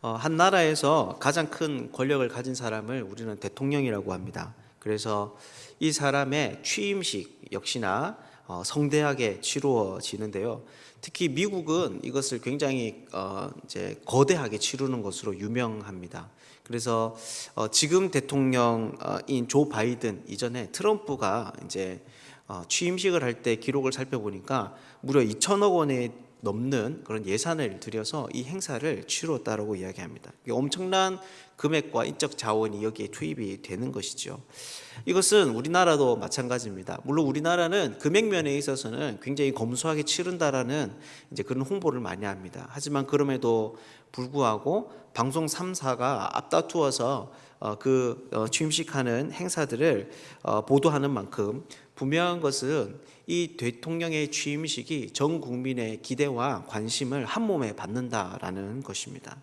한 나라에서 가장 큰 권력을 가진 사람을 우리는 대통령이라고 합니다. 그래서 이 사람의 취임식 역시나 성대하게 치루어지는데요. 특히 미국은 이것을 굉장히 이제 거대하게 치르는 것으로 유명합니다. 그래서 지금 대통령인 조 바이든 이전에 트럼프가 이제 취임식을 할 때 기록을 살펴보니까 무려 2천억 원의 넘는 그런 예산을 들여서 이 행사를 치루었다라고 이야기합니다. 엄청난 금액과 인적 자원이 여기에 투입이 되는 것이죠. 이것은 우리나라도 마찬가지입니다. 물론 우리나라는 금액 면에 있어서는 굉장히 검소하게 치른다라는 이제 그런 홍보를 많이 합니다. 하지만 그럼에도 불구하고 방송 3사가 앞다투어서 취임식하는 행사들을 보도하는 만큼 분명한 것은 이 대통령의 취임식이 전 국민의 기대와 관심을 한 몸에 받는다라는 것입니다.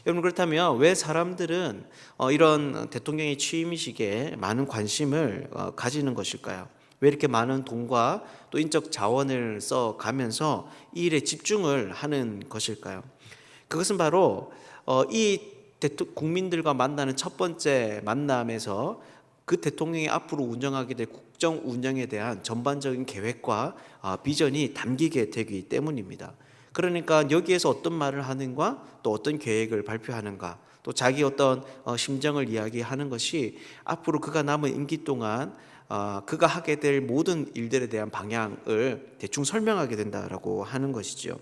여러분, 그렇다면 왜 사람들은 이런 대통령의 취임식에 많은 관심을 가지는 것일까요? 왜 이렇게 많은 돈과 또 인적 자원을 써가면서 이 일에 집중을 하는 것일까요? 그것은 바로 이 국민들과 만나는 첫 번째 만남에서 그 대통령이 앞으로 운영하게 될 국정 운영에 대한 전반적인 계획과 비전이 담기게 되기 때문입니다. 그러니까 여기에서 어떤 말을 하는가, 또 어떤 계획을 발표하는가, 또 자기 어떤 심정을 이야기하는 것이 앞으로 그가 남은 임기 동안 그가 하게 될 모든 일들에 대한 방향을 대충 설명하게 된다라고 하는 것이죠.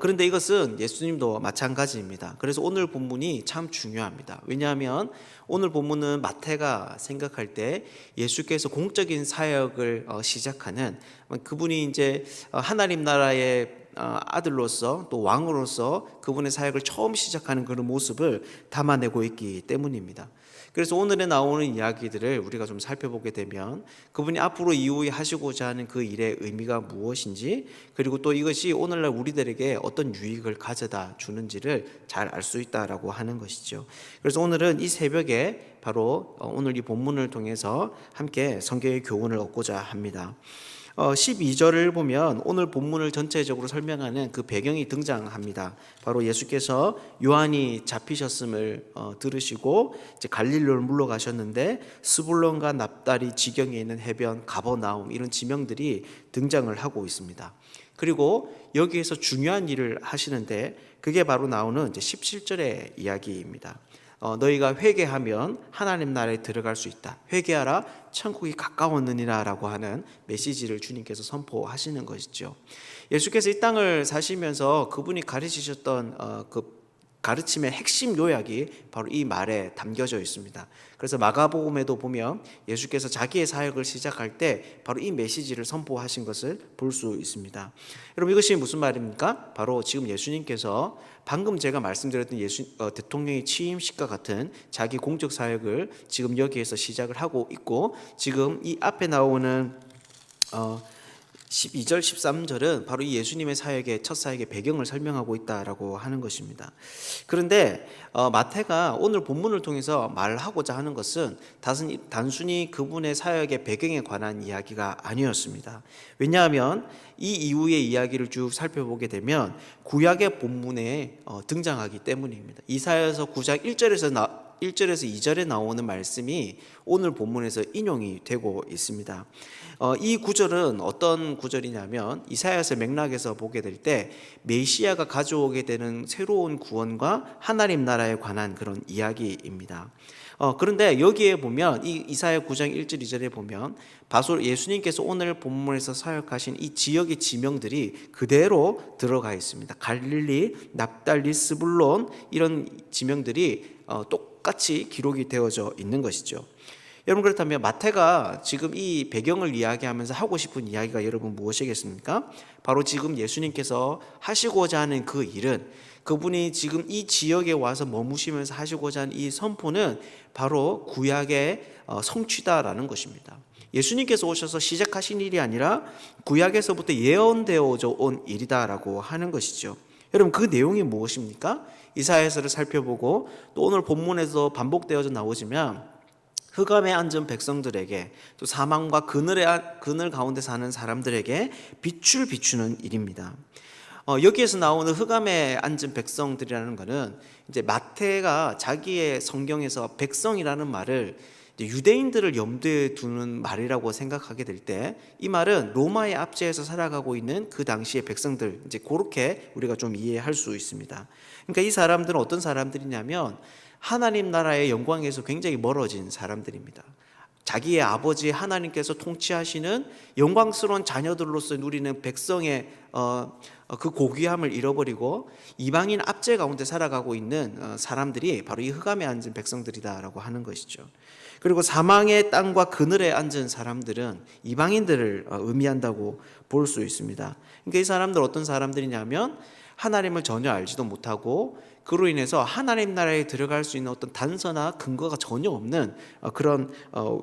그런데 이것은 예수님도 마찬가지입니다. 그래서 오늘 본문이 참 중요합니다. 왜냐하면 오늘 본문은 마태가 생각할 때 예수께서 공적인 사역을 시작하는, 그분이 이제 하나님 나라의 아들로서 또 왕으로서 그분의 사역을 처음 시작하는 그런 모습을 담아내고 있기 때문입니다. 그래서 오늘에 나오는 이야기들을 우리가 좀 살펴보게 되면 그분이 앞으로 이후에 하시고자 하는 그 일의 의미가 무엇인지, 그리고 또 이것이 오늘날 우리들에게 어떤 유익을 가져다 주는지를 잘 알 수 있다라고 하는 것이죠. 그래서 오늘은 이 새벽에 바로 오늘 이 본문을 통해서 함께 성경의 교훈을 얻고자 합니다. 12절을 보면 오늘 본문을 전체적으로 설명하는 그 배경이 등장합니다. 바로 예수께서 요한이 잡히셨음을 들으시고 이제 갈릴리로 물러가셨는데 스불론과 납달이 지경에 있는 해변 가버나움, 이런 지명들이 등장을 하고 있습니다. 그리고 여기에서 중요한 일을 하시는데 그게 바로 나오는 이제 17절의 이야기입니다. 너희가 회개하면 하나님 나라에 들어갈 수 있다. 회개하라, 천국이 가까웠느니라 라고 하는 메시지를 주님께서 선포하시는 것이죠. 예수께서 이 땅을 사시면서 그분이 가르치셨던 그 가르침의 핵심 요약이 바로 이 말에 담겨져 있습니다. 그래서 마가복음에도 보면 예수께서 자기의 사역을 시작할 때 바로 이 메시지를 선포하신 것을 볼 수 있습니다. 여러분, 이것이 무슨 말입니까? 바로 지금 예수님께서 방금 제가 말씀드렸던 대통령의 취임식과 같은 자기 공적 사역을 지금 여기에서 시작을 하고 있고, 지금 이 앞에 나오는 12절, 13절은 바로 이 예수님의 사역의 첫 사역의 배경을 설명하고 있다라고 하는 것입니다. 그런데 마태가 오늘 본문을 통해서 말하고자 하는 것은 단순히 그분의 사역의 배경에 관한 이야기가 아니었습니다. 왜냐하면 이 이후의 이야기를 쭉 살펴보게 되면 구약의 본문에 등장하기 때문입니다. 이사야서 9장 1절에서 2절에 나오는 말씀이 오늘 본문에서 인용이 되고 있습니다. 이 구절은 어떤 구절이냐면 이사야서 맥락에서 보게 될 때 메시아가 가져오게 되는 새로운 구원과 하나님 나라에 관한 그런 이야기입니다. 그런데 여기에 보면 이 이사야 9장 1절 2절에 보면 바로 예수님께서 오늘 본문에서 사역하신 이 지역의 지명들이 그대로 들어가 있습니다. 갈릴리, 납달리, 스불론, 이런 지명들이 똑같이 기록이 되어져 있는 것이죠. 여러분, 그렇다면 마태가 지금 이 배경을 이야기하면서 하고 싶은 이야기가 여러분 무엇이겠습니까? 바로 지금 예수님께서 하시고자 하는 그 일은, 그분이 지금 이 지역에 와서 머무시면서 하시고자 하는 이 선포는 바로 구약의 성취다라는 것입니다. 예수님께서 오셔서 시작하신 일이 아니라 구약에서부터 예언되어져 온 일이다라고 하는 것이죠. 여러분, 그 내용이 무엇입니까? 이사야서를 살펴보고 또 오늘 본문에서 반복되어져 나오지만 흑암에 앉은 백성들에게, 또 사망과 그늘 가운데 사는 사람들에게 빛을 비추는 일입니다. 여기에서 나오는 흑암에 앉은 백성들이라는 것은 이제 마태가 자기의 성경에서 백성이라는 말을 이제 유대인들을 염두에 두는 말이라고 생각하게 될 때 이 말은 로마의 압제에서 살아가고 있는 그 당시의 백성들, 이제 그렇게 우리가 좀 이해할 수 있습니다. 그러니까 이 사람들은 어떤 사람들이냐면 하나님 나라의 영광에서 굉장히 멀어진 사람들입니다. 자기의 아버지 하나님께서 통치하시는 영광스러운 자녀들로서 누리는 백성의 그 고귀함을 잃어버리고 이방인 압제 가운데 살아가고 있는 사람들이 바로 이 흑암에 앉은 백성들이다라고 하는 것이죠. 그리고 사망의 땅과 그늘에 앉은 사람들은 이방인들을 의미한다고 볼 수 있습니다. 그러니까 이 사람들 어떤 사람들이냐면 하나님을 전혀 알지도 못하고 그로 인해서 하나님 나라에 들어갈 수 있는 어떤 단서나 근거가 전혀 없는 그런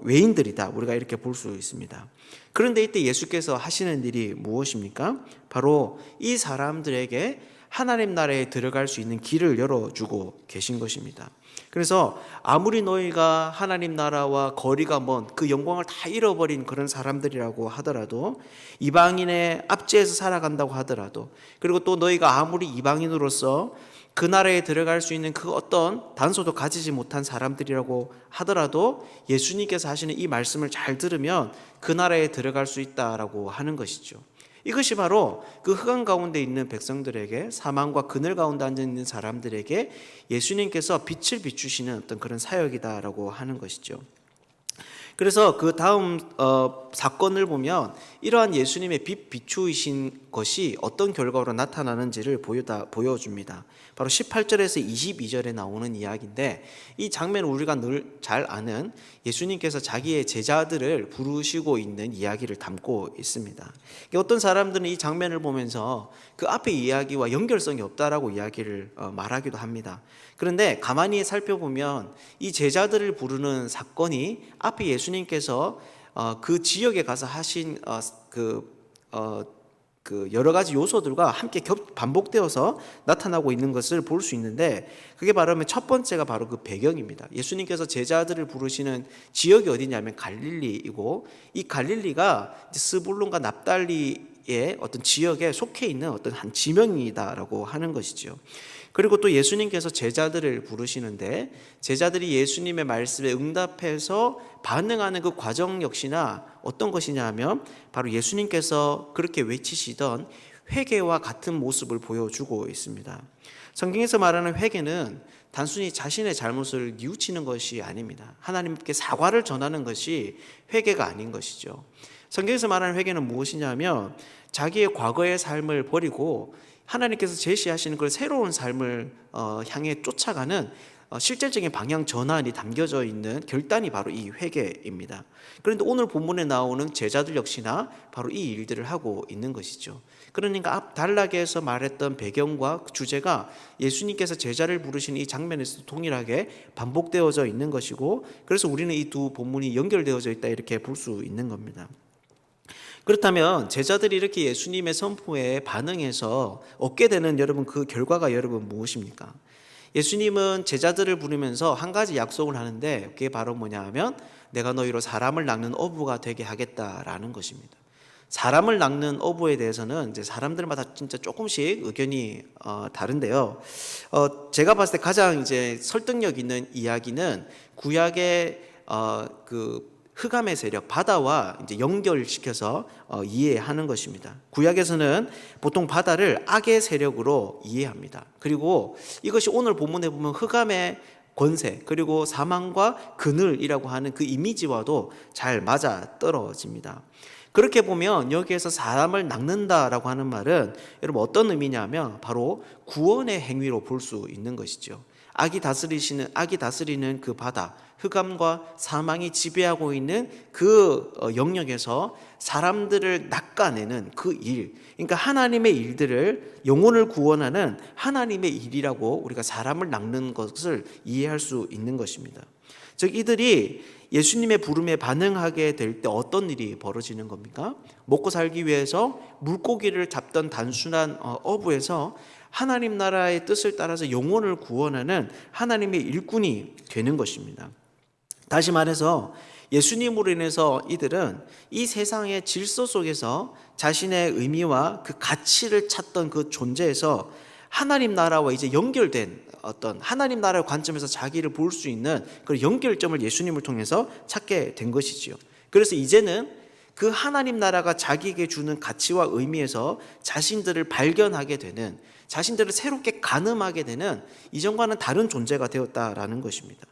외인들이다, 우리가 이렇게 볼 수 있습니다. 그런데 이때 예수께서 하시는 일이 무엇입니까? 바로 이 사람들에게 하나님 나라에 들어갈 수 있는 길을 열어주고 계신 것입니다. 그래서 아무리 너희가 하나님 나라와 거리가 먼 그 영광을 다 잃어버린 그런 사람들이라고 하더라도, 이방인의 압제에서 살아간다고 하더라도, 그리고 또 너희가 아무리 이방인으로서 그 나라에 들어갈 수 있는 그 어떤 단서도 가지지 못한 사람들이라고 하더라도 예수님께서 하시는 이 말씀을 잘 들으면 그 나라에 들어갈 수 있다라고 하는 것이죠. 이것이 바로 그 흑암 가운데 있는 백성들에게, 사망과 그늘 가운데 앉아 있는 사람들에게 예수님께서 빛을 비추시는 어떤 그런 사역이다라고 하는 것이죠. 그래서 그 다음 사건을 보면 이러한 예수님의 빛 비추이신 것이 어떤 결과로 나타나는지를 보여줍니다. 바로 18절에서 22절에 나오는 이야기인데, 이 장면은 우리가 늘 잘 아는 예수님께서 자기의 제자들을 부르시고 있는 이야기를 담고 있습니다. 어떤 사람들은 이 장면을 보면서 그 앞의 이야기와 연결성이 없다라고 이야기를 말하기도 합니다. 그런데 가만히 살펴보면 이 제자들을 부르는 사건이 앞에 예수님께서 그 지역에 가서 하신 그 여러 가지 요소들과 함께 반복되어서 나타나고 있는 것을 볼 수 있는데, 그게 바로 첫 번째가 바로 그 배경입니다. 예수님께서 제자들을 부르시는 지역이 어디냐면 갈릴리이고, 이 갈릴리가 스불론과 납달리의 어떤 지역에 속해 있는 어떤 한 지명이다라고 하는 것이죠. 그리고 또 예수님께서 제자들을 부르시는데, 제자들이 예수님의 말씀에 응답해서 반응하는 그 과정 역시나 어떤 것이냐 하면 바로 예수님께서 그렇게 외치시던 회개와 같은 모습을 보여주고 있습니다. 성경에서 말하는 회개는 단순히 자신의 잘못을 뉘우치는 것이 아닙니다. 하나님께 사과를 전하는 것이 회개가 아닌 것이죠. 성경에서 말하는 회개는 무엇이냐면 자기의 과거의 삶을 버리고 하나님께서 제시하시는 그 새로운 삶을 향해 쫓아가는 실질적인 방향 전환이 담겨져 있는 결단이 바로 이 회개입니다. 그런데 오늘 본문에 나오는 제자들 역시나 바로 이 일들을 하고 있는 것이죠. 그러니까 앞 단락에서 말했던 배경과 주제가 예수님께서 제자를 부르시는 이 장면에서 동일하게 반복되어져 있는 것이고, 그래서 우리는 이 두 본문이 연결되어져 있다, 이렇게 볼 수 있는 겁니다. 그렇다면 제자들이 이렇게 예수님의 선포에 반응해서 얻게 되는 여러분 그 결과가 여러분 무엇입니까? 예수님은 제자들을 부르면서 한 가지 약속을 하는데, 그게 바로 뭐냐 하면 내가 너희로 사람을 낚는 어부가 되게 하겠다라는 것입니다. 사람을 낚는 어부에 대해서는 이제 사람들마다 진짜 조금씩 의견이 다른데요. 제가 봤을 때 가장 이제 설득력 있는 이야기는 구약의 그 흑암의 세력, 바다와 이제 연결시켜서 이해하는 것입니다. 구약에서는 보통 바다를 악의 세력으로 이해합니다. 그리고 이것이 오늘 본문에 보면 흑암의 권세, 그리고 사망과 그늘이라고 하는 그 이미지와도 잘 맞아 떨어집니다. 그렇게 보면 여기에서 사람을 낚는다라고 하는 말은 여러분 어떤 의미냐면 바로 구원의 행위로 볼 수 있는 것이죠. 악이 다스리는 그 바다, 흑암과 사망이 지배하고 있는 그 영역에서 사람들을 낚아내는 그 일, 그러니까 하나님의 일들을, 영혼을 구원하는 하나님의 일이라고 우리가 사람을 낚는 것을 이해할 수 있는 것입니다. 즉 이들이 예수님의 부름에 반응하게 될 때 어떤 일이 벌어지는 겁니까? 먹고 살기 위해서 물고기를 잡던 단순한 어부에서 하나님 나라의 뜻을 따라서 영혼을 구원하는 하나님의 일꾼이 되는 것입니다. 다시 말해서 예수님으로 인해서 이들은 이 세상의 질서 속에서 자신의 의미와 그 가치를 찾던 그 존재에서 하나님 나라와 이제 연결된 어떤 하나님 나라의 관점에서 자기를 볼 수 있는 그런 연결점을 예수님을 통해서 찾게 된 것이지요. 그래서 이제는 그 하나님 나라가 자기에게 주는 가치와 의미에서 자신들을 발견하게 되는, 자신들을 새롭게 가늠하게 되는 이전과는 다른 존재가 되었다라는 것입니다.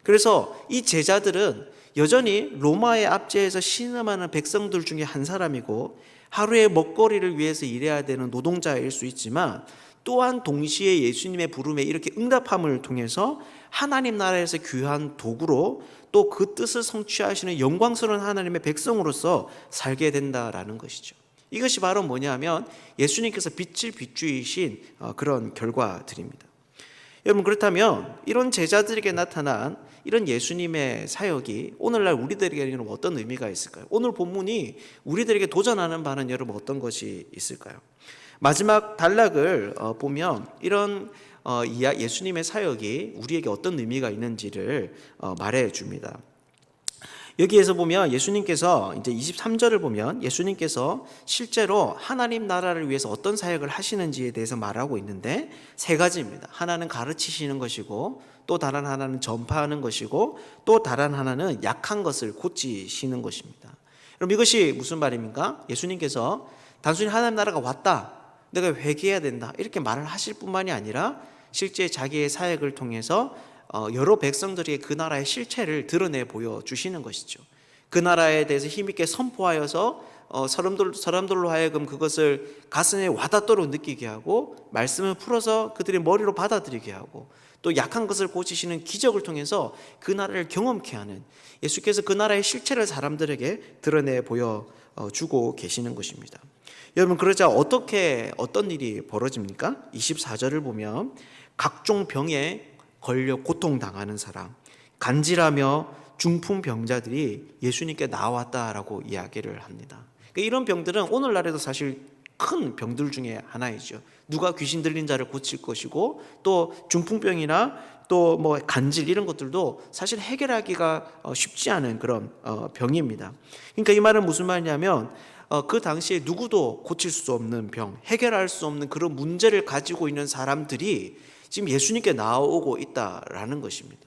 그래서 이 제자들은 여전히 로마의 압제에서 신음하는 백성들 중에 한 사람이고 하루의 먹거리를 위해서 일해야 되는 노동자일 수 있지만, 또한 동시에 예수님의 부름에 이렇게 응답함을 통해서 하나님 나라에서 귀한 도구로 또 그 뜻을 성취하시는 영광스러운 하나님의 백성으로서 살게 된다라는 것이죠. 이것이 바로 뭐냐면 예수님께서 빛을 비추이신 그런 결과들입니다. 여러분, 그렇다면 이런 제자들에게 나타난 이런 예수님의 사역이 오늘날 우리들에게는 어떤 의미가 있을까요? 오늘 본문이 우리들에게 도전하는 바는 여러분 어떤 것이 있을까요? 마지막 단락을 보면 이런 예수님의 사역이 우리에게 어떤 의미가 있는지를 말해 줍니다. 여기에서 보면 예수님께서 이제 23절을 보면 예수님께서 실제로 하나님 나라를 위해서 어떤 사역을 하시는지에 대해서 말하고 있는데 세 가지입니다. 하나는 가르치시는 것이고, 또 다른 하나는 전파하는 것이고, 또 다른 하나는 약한 것을 고치시는 것입니다. 그럼 이것이 무슨 말입니까? 예수님께서 단순히 하나님 나라가 왔다, 내가 회개해야 된다, 이렇게 말을 하실 뿐만이 아니라 실제 자기의 사역을 통해서 여러 백성들이 그 나라의 실체를 드러내 보여주시는 것이죠. 그 나라에 대해서 힘있게 선포하여서 사람들로 하여금 그것을 가슴에 와닿도록 느끼게 하고, 말씀을 풀어서 그들의 머리로 받아들이게 하고, 또 약한 것을 고치시는 기적을 통해서 그 나라를 경험케 하는, 예수께서 그 나라의 실체를 사람들에게 드러내 보여주고 계시는 것입니다. 여러분, 그러자 어떤 일이 벌어집니까? 24절을 보면 각종 병에 걸려 고통당하는 사람, 간질하며 중풍 병자들이 예수님께 나왔다라고 이야기를 합니다. 이런 병들은 오늘날에도 사실 큰 병들 중에 하나이죠. 누가 귀신 들린 자를 고칠 것이고, 또 중풍병이나 또 뭐 간질 이런 것들도 사실 해결하기가 쉽지 않은 그런 병입니다. 그러니까 이 말은 무슨 말이냐면 그 당시에 누구도 고칠 수 없는 병, 해결할 수 없는 그런 문제를 가지고 있는 사람들이 지금 예수님께 나오고 있다라는 것입니다.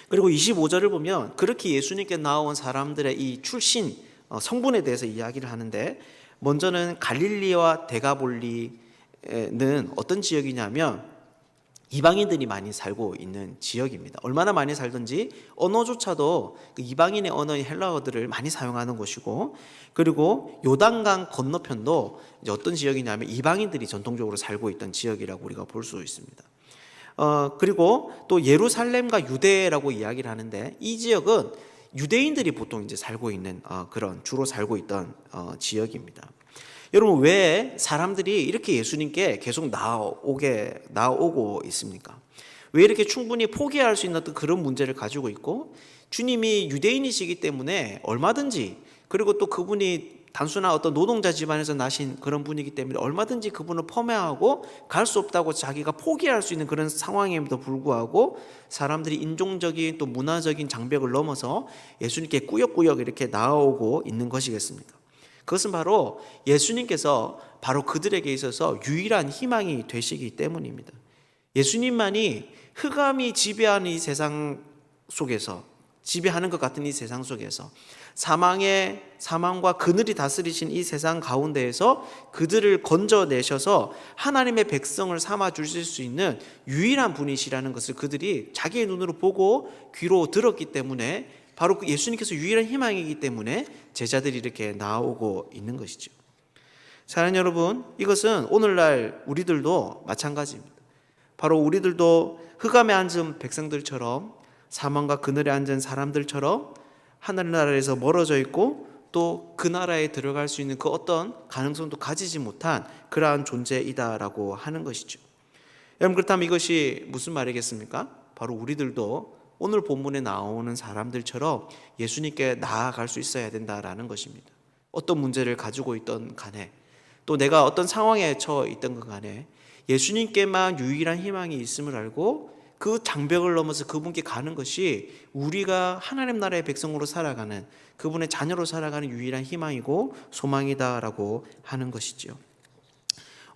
그리고 25절을 보면 그렇게 예수님께 나온 사람들의 이 출신 성분에 대해서 이야기를 하는데, 먼저는 갈릴리와 데가볼리는 어떤 지역이냐면 이방인들이 많이 살고 있는 지역입니다. 얼마나 많이 살든지 언어조차도 그 이방인의 언어인 헬라어들을 많이 사용하는 곳이고, 그리고 요단강 건너편도 이제 어떤 지역이냐면 이방인들이 전통적으로 살고 있던 지역이라고 우리가 볼 수 있습니다. 그리고 또 예루살렘과 유대라고 이야기를 하는데, 이 지역은 유대인들이 보통 이제 살고 있는 그런 주로 살고 있던 지역입니다. 여러분, 왜 사람들이 이렇게 예수님께 계속 나오고 있습니까? 왜 이렇게 충분히 포기할 수 있는 그런 문제를 가지고 있고, 주님이 유대인이시기 때문에 얼마든지, 그리고 또 그분이 단순한 어떤 노동자 집안에서 나신 그런 분이기 때문에 얼마든지 그분을 폄훼하고 갈 수 없다고 자기가 포기할 수 있는 그런 상황임에도 불구하고 사람들이 인종적인 또 문화적인 장벽을 넘어서 예수님께 꾸역꾸역 이렇게 나오고 있는 것이겠습니까? 그것은 바로 예수님께서 바로 그들에게 있어서 유일한 희망이 되시기 때문입니다. 예수님만이 흑암이 지배하는 이 세상 속에서, 지배하는 것 같은 이 세상 속에서, 사망과 그늘이 다스리신 이 세상 가운데에서 그들을 건져내셔서 하나님의 백성을 삼아 주실 수 있는 유일한 분이시라는 것을 그들이 자기의 눈으로 보고 귀로 들었기 때문에, 바로 예수님께서 유일한 희망이기 때문에 제자들이 이렇게 나오고 있는 것이죠. 사랑하는 여러분, 이것은 오늘날 우리들도 마찬가지입니다. 바로 우리들도 흑암에 앉은 백성들처럼, 사망과 그늘에 앉은 사람들처럼 하늘나라에서 멀어져 있고, 또 그 나라에 들어갈 수 있는 그 어떤 가능성도 가지지 못한 그러한 존재이다라고 하는 것이죠. 여러분, 그렇다면 이것이 무슨 말이겠습니까? 바로 우리들도 오늘 본문에 나오는 사람들처럼 예수님께 나아갈 수 있어야 된다라는 것입니다. 어떤 문제를 가지고 있던 간에, 또 내가 어떤 상황에 처해 있던 것 간에 예수님께만 유일한 희망이 있음을 알고 그 장벽을 넘어서 그분께 가는 것이 우리가 하나님 나라의 백성으로 살아가는, 그분의 자녀로 살아가는 유일한 희망이고 소망이다라고 하는 것이지요.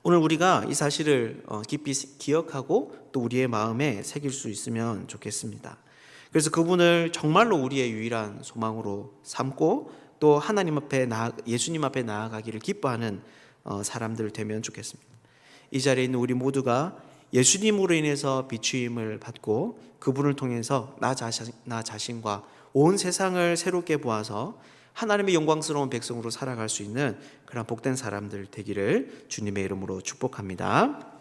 오늘 우리가 이 사실을 깊이 기억하고 또 우리의 마음에 새길 수 있으면 좋겠습니다. 그래서 그분을 정말로 우리의 유일한 소망으로 삼고 또 하나님 앞에 예수님 앞에 나아가기를 기뻐하는 사람들 되면 좋겠습니다. 이 자리에 있는 우리 모두가 예수님으로 인해서 비추임을 받고 그분을 통해서 나 자신과 온 세상을 새롭게 보아서 하나님의 영광스러운 백성으로 살아갈 수 있는 그런 복된 사람들 되기를 주님의 이름으로 축복합니다.